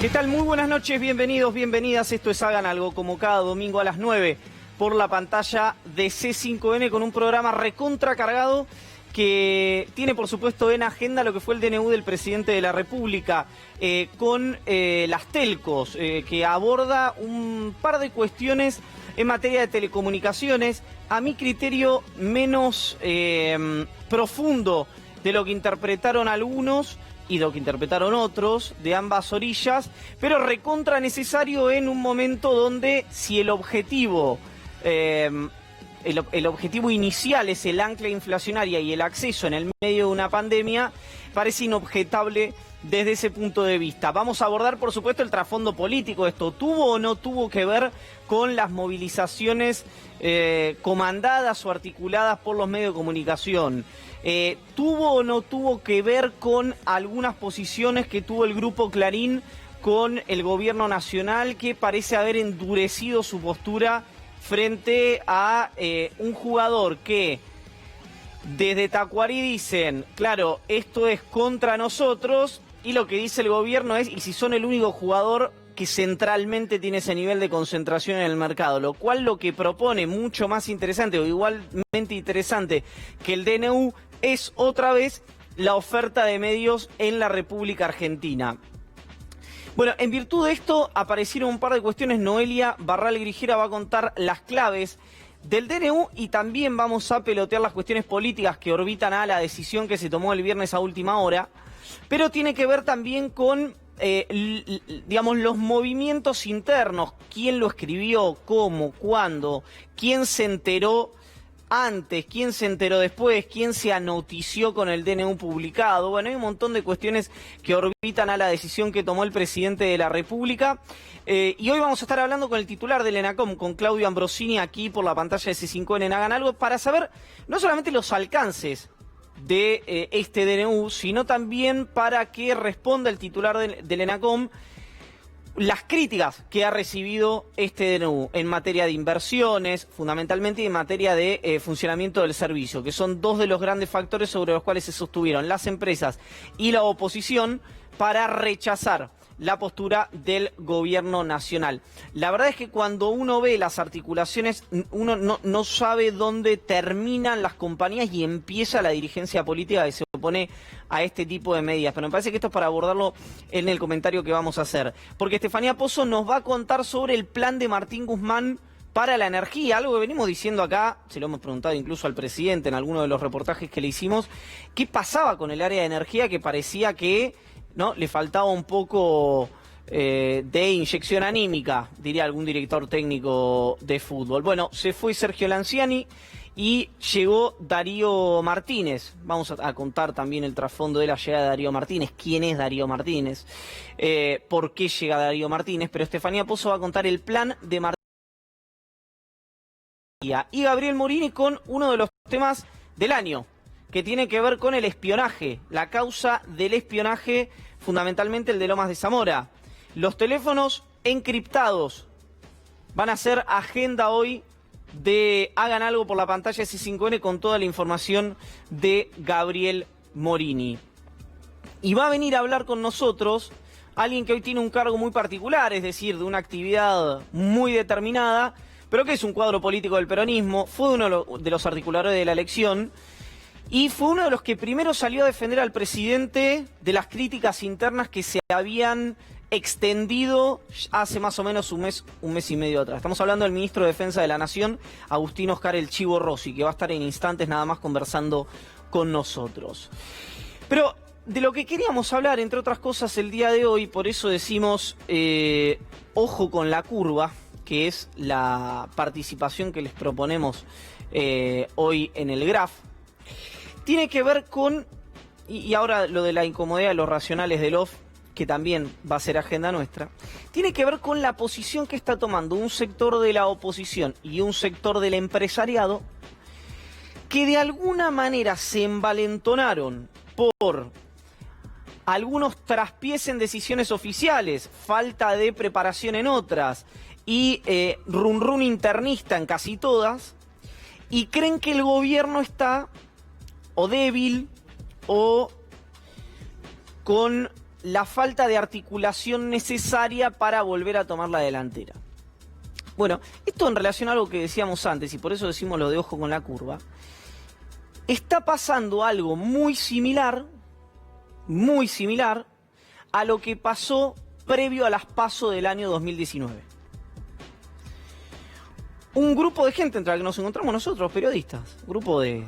¿Qué tal? Muy buenas noches, bienvenidos, bienvenidas. Esto es Hagan Algo, como cada domingo a las 9 por la pantalla de C5N con un programa recontra cargado que tiene, por supuesto, en agenda lo que fue el DNU del presidente de la República con las telcos, que aborda un par de cuestiones en materia de telecomunicaciones, a mi criterio menos profundo de lo que interpretaron algunos y lo que interpretaron otros de ambas orillas, pero recontra necesario en un momento donde si el objetivo inicial es el ancla inflacionaria y el acceso en el medio de una pandemia, parece inobjetable desde ese punto de vista. Vamos a abordar, por supuesto, el trasfondo político de esto. ¿Tuvo o no tuvo que ver con las movilizaciones comandadas o articuladas por los medios de comunicación? ¿Tuvo o no tuvo que ver con algunas posiciones que tuvo el Grupo Clarín con el gobierno nacional, que parece haber endurecido su postura frente a un jugador que desde Tacuarí dicen, claro, esto es contra nosotros, y lo que dice el gobierno es, y si son el único jugador que centralmente tiene ese nivel de concentración en el mercado, lo cual lo que propone mucho más interesante o igualmente interesante que el DNU es otra vez la oferta de medios en la República Argentina. Bueno, en virtud de esto aparecieron un par de cuestiones. Noelia Barral Grijera va a contar las claves del DNU y también vamos a pelotear las cuestiones políticas que orbitan a la decisión que se tomó el viernes a última hora, pero tiene que ver también con digamos, los movimientos internos, quién lo escribió, cómo, cuándo, quién se enteró antes, quién se enteró después, quién se anotició con el DNU publicado. Bueno, hay un montón de cuestiones que orbitan a la decisión que tomó el presidente de la República. Y hoy vamos a estar hablando con el titular del ENACOM, con Claudio Ambrosini, aquí por la pantalla de C5N en Hagan Algo, para saber no solamente los alcances de este DNU, sino también para que responda el titular del ENACOM las críticas que ha recibido este DNU en materia de inversiones, fundamentalmente, y en materia de funcionamiento del servicio, que son dos de los grandes factores sobre los cuales se sostuvieron las empresas y la oposición para rechazar la postura del gobierno nacional. La verdad es que cuando uno ve las articulaciones, uno no sabe dónde terminan las compañías y empieza la dirigencia política que se opone a este tipo de medidas. Pero me parece que esto es para abordarlo en el comentario que vamos a hacer. Porque Estefanía Pozo nos va a contar sobre el plan de Martín Guzmán para la energía, algo que venimos diciendo acá, se lo hemos preguntado incluso al presidente en alguno de los reportajes que le hicimos, qué pasaba con el área de energía, que parecía que no le faltaba un poco de inyección anímica, diría algún director técnico de fútbol. Bueno, se fue Sergio Lanciani y llegó Darío Martínez. Vamos a contar también el trasfondo de la llegada de Darío Martínez, quién es Darío Martínez, por qué llega Darío Martínez, pero Estefanía Pozo va a contar el plan de Martínez y Gabriel Morini con uno de los temas del año, que tiene que ver con el espionaje, la causa del espionaje, fundamentalmente el de Lomas de Zamora. Los teléfonos encriptados van a ser agenda hoy de Hagan Algo por la pantalla de C5N con toda la información de Gabriel Morini. Y va a venir a hablar con nosotros alguien que hoy tiene un cargo muy particular, es decir, de una actividad muy determinada, pero que es un cuadro político del peronismo, fue uno de los articuladores de la elección, y fue uno de los que primero salió a defender al presidente de las críticas internas que se habían extendido hace más o menos un mes y medio atrás. Estamos hablando del ministro de Defensa de la Nación, Agustín Oscar El Chivo Rossi, que va a estar en instantes nada más conversando con nosotros. Pero de lo que queríamos hablar, entre otras cosas, el día de hoy, por eso decimos ojo con la curva, que es la participación que les proponemos hoy en el GRAF, tiene que ver con, y ahora lo de la incomodidad de los racionales del OFF, que también va a ser agenda nuestra, tiene que ver con la posición que está tomando un sector de la oposición y un sector del empresariado que de alguna manera se envalentonaron por algunos traspiés en decisiones oficiales, falta de preparación en otras y run run internista en casi todas, y creen que el gobierno está o débil o con la falta de articulación necesaria para volver a tomar la delantera. Bueno, esto en relación a algo que decíamos antes, y por eso decimos lo de ojo con la curva, está pasando algo muy similar a lo que pasó previo a las PASO del año 2019. Un grupo de gente entre la que nos encontramos nosotros, periodistas, grupo de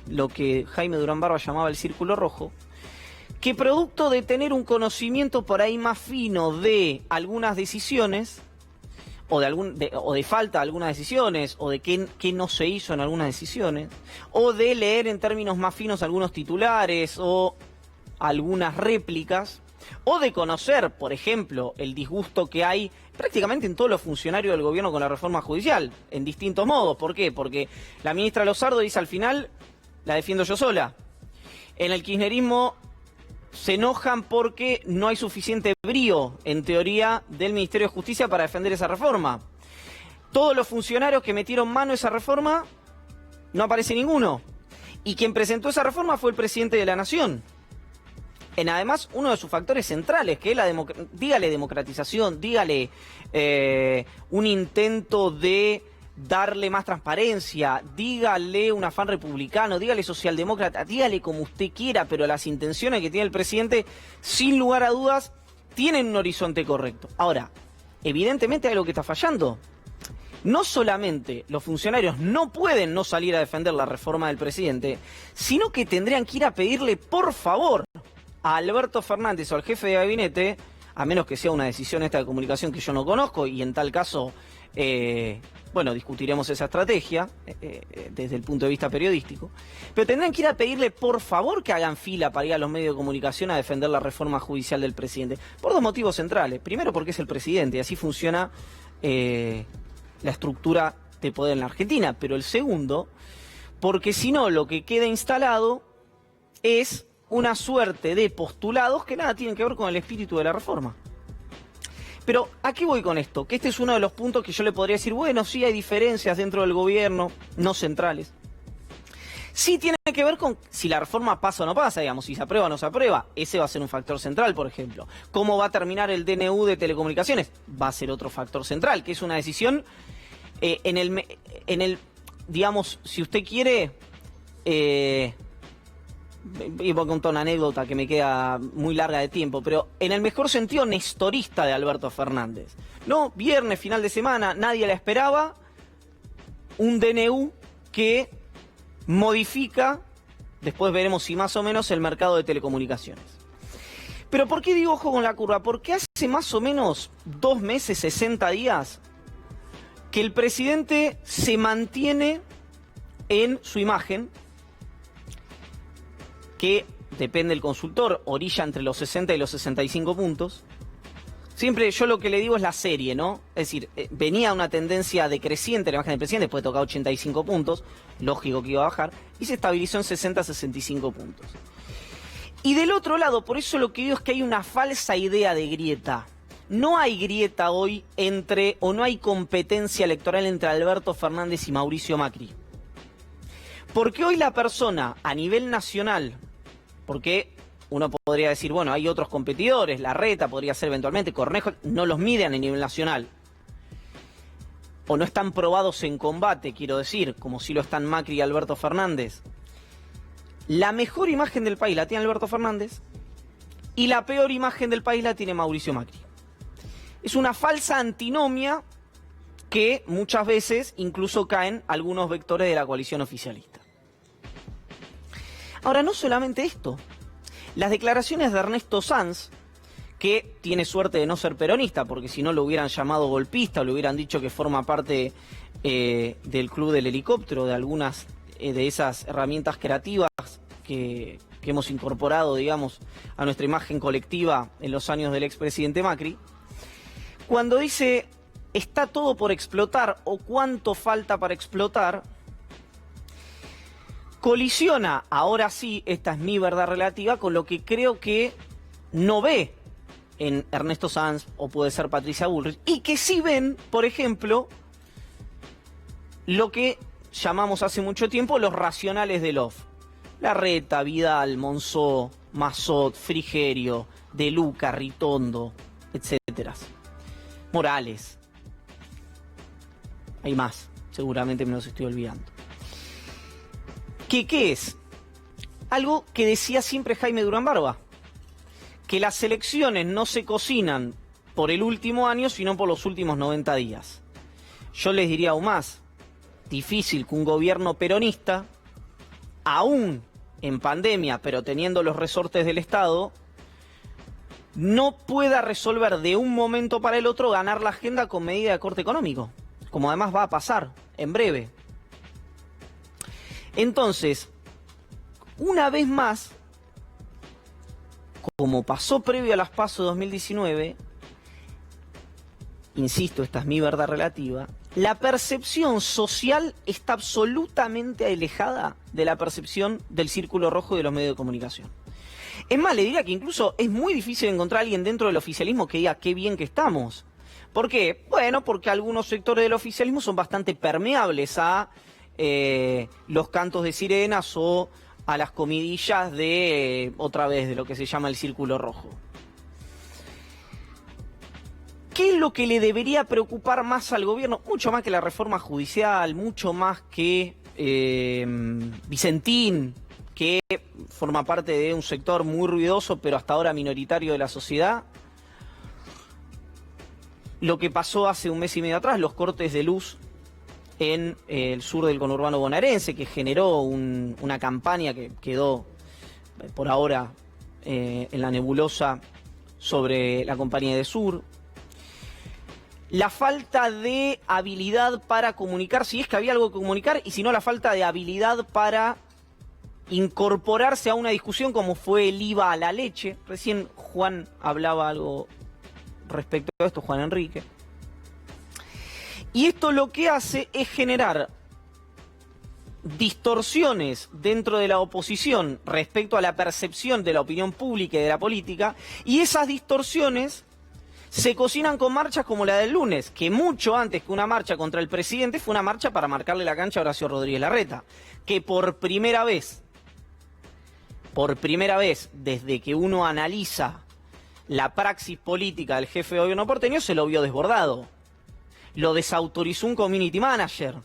lo que Jaime Durán Barba llamaba el Círculo Rojo, que producto de tener un conocimiento por ahí más fino de algunas decisiones, o de falta de algunas decisiones, o de qué no se hizo en algunas decisiones, o de leer en términos más finos algunos titulares o algunas réplicas, o de conocer, por ejemplo, el disgusto que hay prácticamente en todos los funcionarios del gobierno con la reforma judicial, en distintos modos. ¿Por qué? Porque la ministra Lozardo dice al final, la defiendo yo sola. En el kirchnerismo se enojan porque no hay suficiente brío, en teoría, del Ministerio de Justicia para defender esa reforma. Todos los funcionarios que metieron mano a esa reforma, no aparece ninguno. Y quien presentó esa reforma fue el presidente de la Nación. En además uno de sus factores centrales, que es dígale democratización, dígale un intento de darle más transparencia, dígale un afán republicano, dígale socialdemócrata, dígale como usted quiera, pero las intenciones que tiene el presidente, sin lugar a dudas, tienen un horizonte correcto. Ahora, evidentemente hay algo que está fallando. No solamente los funcionarios no pueden no salir a defender la reforma del presidente, sino que tendrían que ir a pedirle, por favor, a Alberto Fernández o al jefe de gabinete, a menos que sea una decisión esta de comunicación que yo no conozco, y en tal caso, bueno, discutiremos esa estrategia desde el punto de vista periodístico, pero tendrán que ir a pedirle, por favor, que hagan fila para ir a los medios de comunicación a defender la reforma judicial del presidente, por dos motivos centrales. Primero, porque es el presidente, y así funciona la estructura de poder en la Argentina, pero el segundo, porque si no, lo que queda instalado es una suerte de postulados que nada tienen que ver con el espíritu de la reforma. Pero, ¿a qué voy con esto? Que este es uno de los puntos que yo le podría decir, bueno, sí hay diferencias dentro del gobierno, no centrales. Sí tiene que ver con si la reforma pasa o no pasa, digamos, si se aprueba o no se aprueba. Ese va a ser un factor central, por ejemplo. ¿Cómo va a terminar el DNU de telecomunicaciones? Va a ser otro factor central, que es una decisión en el digamos, si usted quiere... y voy a contar una anécdota que me queda muy larga de tiempo, pero en el mejor sentido nestorista de Alberto Fernández. No, viernes, final de semana, nadie la esperaba, un DNU que modifica, después veremos si más o menos, el mercado de telecomunicaciones. Pero ¿por qué digo ojo con la curva? Porque hace más o menos 2 meses, 60 días, que el presidente se mantiene en su imagen, que depende del consultor, orilla entre los 60 y los 65 puntos. Siempre yo lo que le digo es la serie, ¿no? Es decir, venía una tendencia decreciente la imagen del presidente, después de tocar 85 puntos, lógico que iba a bajar, y se estabilizó en 60-65 puntos. Y del otro lado, por eso lo que digo es que hay una falsa idea de grieta. No hay grieta hoy o no hay competencia electoral entre Alberto Fernández y Mauricio Macri. Porque hoy la persona a nivel nacional, porque uno podría decir, bueno, hay otros competidores, Larreta podría ser eventualmente, Cornejo, no los miden a nivel nacional. O no están probados en combate, quiero decir, como si lo están Macri y Alberto Fernández. La mejor imagen del país la tiene Alberto Fernández y la peor imagen del país la tiene Mauricio Macri. Es una falsa antinomia que muchas veces incluso caen algunos vectores de la coalición oficialista. Ahora, no solamente esto. Las declaraciones de Ernesto Sanz, que tiene suerte de no ser peronista, porque si no lo hubieran llamado golpista o le hubieran dicho que forma parte del club del helicóptero, de algunas de esas herramientas creativas que hemos incorporado, digamos, a nuestra imagen colectiva en los años del expresidente Macri, cuando dice está todo por explotar o cuánto falta para explotar, colisiona, ahora sí, esta es mi verdad relativa, con lo que creo que no ve en Ernesto Sanz o puede ser Patricia Bullrich, y que sí ven, por ejemplo, lo que llamamos hace mucho tiempo los racionales del off. Larreta, Vidal, Monzó, Massot, Frigerio, De Luca, Ritondo, etcétera. Morales. Hay más, seguramente me los estoy olvidando. ¿Qué es? Algo que decía siempre Jaime Durán Barba, que las elecciones no se cocinan por el último año, sino por los últimos 90 días. Yo les diría aún más, difícil que un gobierno peronista, aún en pandemia, pero teniendo los resortes del Estado, no pueda resolver de un momento para el otro ganar la agenda con medida de corte económico, como además va a pasar en breve. Entonces, una vez más, como pasó previo a las PASO 2019, insisto, esta es mi verdad relativa, la percepción social está absolutamente alejada de la percepción del círculo rojo de los medios de comunicación. Es más, le diría que incluso es muy difícil encontrar a alguien dentro del oficialismo que diga qué bien que estamos. ¿Por qué? Bueno, porque algunos sectores del oficialismo son bastante permeables a los cantos de sirenas o a las comidillas de, otra vez, de lo que se llama el círculo rojo. ¿Qué es lo que le debería preocupar más al gobierno? Mucho más que la reforma judicial, mucho más que Vicentín, que forma parte de un sector muy ruidoso, pero hasta ahora minoritario de la sociedad. Lo que pasó hace un mes y medio atrás, los cortes de luz en el sur del conurbano bonaerense, que generó una campaña que quedó por ahora en la nebulosa sobre la compañía de Sur. La falta de habilidad para comunicar, si es que había algo que comunicar, y si no, la falta de habilidad para incorporarse a una discusión como fue el IVA a la leche. Recién Juan hablaba algo respecto a esto, Juan Enrique. Y esto lo que hace es generar distorsiones dentro de la oposición respecto a la percepción de la opinión pública y de la política, y esas distorsiones se cocinan con marchas como la del lunes, que mucho antes que una marcha contra el presidente fue una marcha para marcarle la cancha a Horacio Rodríguez Larreta, que por primera vez desde que uno analiza la praxis política del jefe de gobierno porteño, se lo vio desbordado. Lo desautorizó un community manager,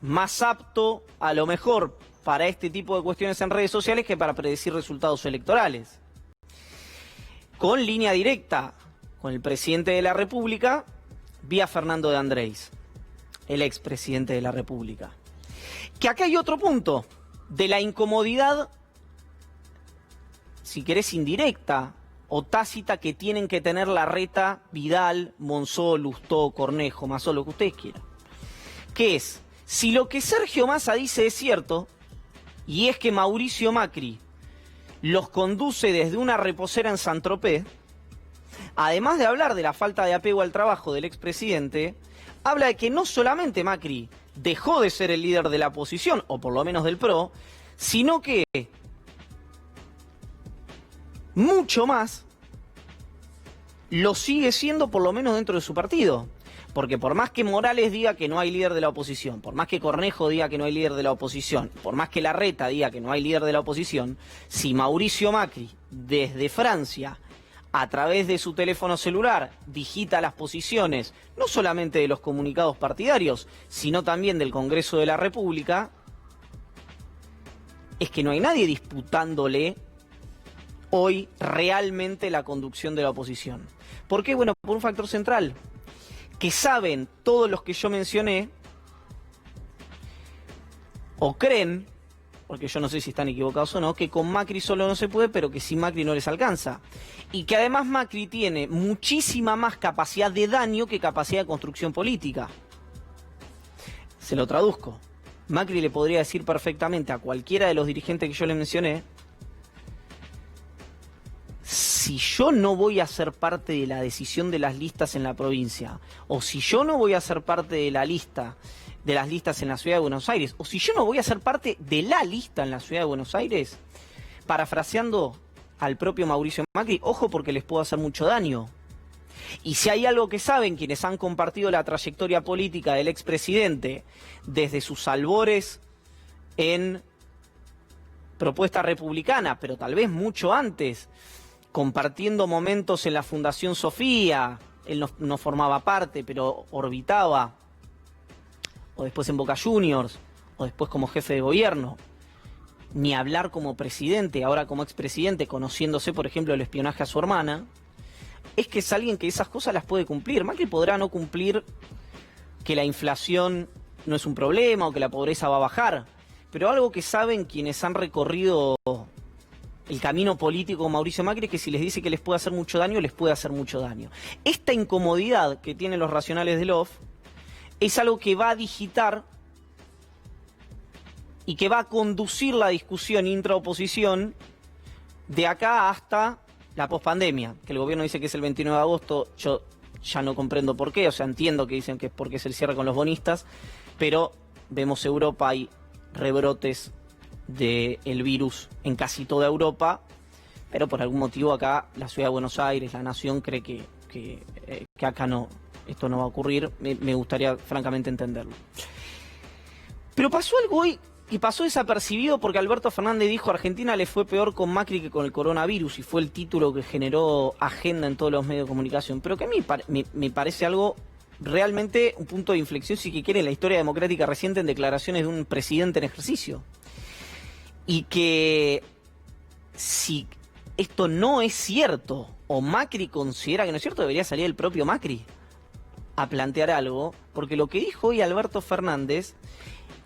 más apto a lo mejor para este tipo de cuestiones en redes sociales que para predecir resultados electorales. Con línea directa con el presidente de la República, vía Fernando de Andrés, el expresidente de la República. Que acá hay otro punto de la incomodidad, si querés indirecta o tácita, que tienen que tener Larreta, Vidal, Monzó, Lustó, Cornejo, Mazó, lo que ustedes quieran. Que es, si lo que Sergio Massa dice es cierto, y es que Mauricio Macri los conduce desde una reposera en Saint-Tropez, además de hablar de la falta de apego al trabajo del expresidente, habla de que no solamente Macri dejó de ser el líder de la oposición, o por lo menos del PRO, sino que mucho más lo sigue siendo, por lo menos dentro de su partido. Porque por más que Morales diga que no hay líder de la oposición, por más que Cornejo diga que no hay líder de la oposición, por más que Larreta diga que no hay líder de la oposición, si Mauricio Macri, desde Francia, a través de su teléfono celular, digita las posiciones, no solamente de los comunicados partidarios, sino también del Congreso de la República, es que no hay nadie disputándole hoy realmente la conducción de la oposición. ¿Por qué? Bueno, por un factor central, que saben todos los que yo mencioné, o creen, porque yo no sé si están equivocados o no, que con Macri solo no se puede, pero que sin Macri no les alcanza. Y que además Macri tiene muchísima más capacidad de daño que capacidad de construcción política. Se lo traduzco. Macri le podría decir perfectamente a cualquiera de los dirigentes que yo les mencioné: si yo no voy a ser parte de la decisión de las listas en la provincia, o si yo no voy a ser parte de la lista de las listas en la ciudad de Buenos Aires, o si yo no voy a ser parte de la lista en la ciudad de Buenos Aires, parafraseando al propio Mauricio Macri, ojo, porque les puedo hacer mucho daño. Y si hay algo que saben quienes han compartido la trayectoria política del expresidente desde sus albores en Propuesta Republicana, pero tal vez mucho antes, compartiendo momentos en la Fundación Sofía, él no formaba parte, pero orbitaba, o después en Boca Juniors, o después como jefe de gobierno, ni hablar como presidente, ahora como expresidente, conociéndose, por ejemplo, el espionaje a su hermana, es que es alguien que esas cosas las puede cumplir. Macri podrá no cumplir que la inflación no es un problema o que la pobreza va a bajar, pero algo que saben quienes han recorrido el camino político con Mauricio Macri es que si les dice que les puede hacer mucho daño, les puede hacer mucho daño. Esta incomodidad que tienen los racionales del off es algo que va a digitar y que va a conducir la discusión intraoposición de acá hasta la pospandemia, que el gobierno dice que es el 29 de agosto, yo ya no comprendo por qué, o sea, entiendo que dicen que es porque es el cierre con los bonistas, pero vemos Europa, hay rebrotes del virus en casi toda Europa, pero por algún motivo acá la ciudad de Buenos Aires, la nación cree que acá no, esto no va a ocurrir. Me gustaría francamente entenderlo. Pero pasó algo hoy y pasó desapercibido porque Alberto Fernández dijo: Argentina le fue peor con Macri que con el coronavirus, y fue el título que generó agenda en todos los medios de comunicación, pero que a mí me parece algo realmente un punto de inflexión, si que quiere, en la historia democrática reciente, en declaraciones de un presidente en ejercicio. Y que si esto no es cierto, o Macri considera que no es cierto, debería salir el propio Macri a plantear algo, porque lo que dijo hoy Alberto Fernández,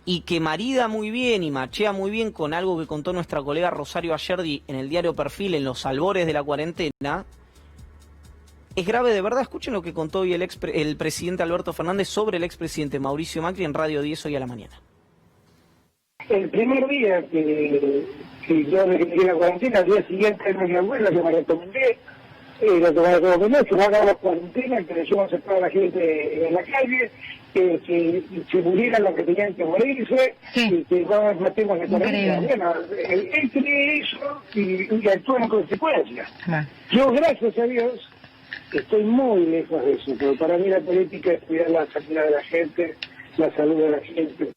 y que marida muy bien y machea muy bien con algo que contó nuestra colega Rosario Ayerdi en el diario Perfil en los albores de la cuarentena, es grave de verdad. Escuchen lo que contó hoy el presidente Alberto Fernández sobre el expresidente Mauricio Macri en Radio 10 hoy a la mañana. El primer día que yo decreté la cuarentena, al día siguiente era mi abuela que me recomendé, que no haga la cuarentena, que dejemos a toda la gente en la calle, que se murieran los que tenían que morirse, y que no matemos la cuarentena. Bueno, él cree eso y actúa en consecuencia. Yo, gracias a Dios, estoy muy lejos de eso, pero para mí la política es cuidar la salud de la gente, la salud de la gente.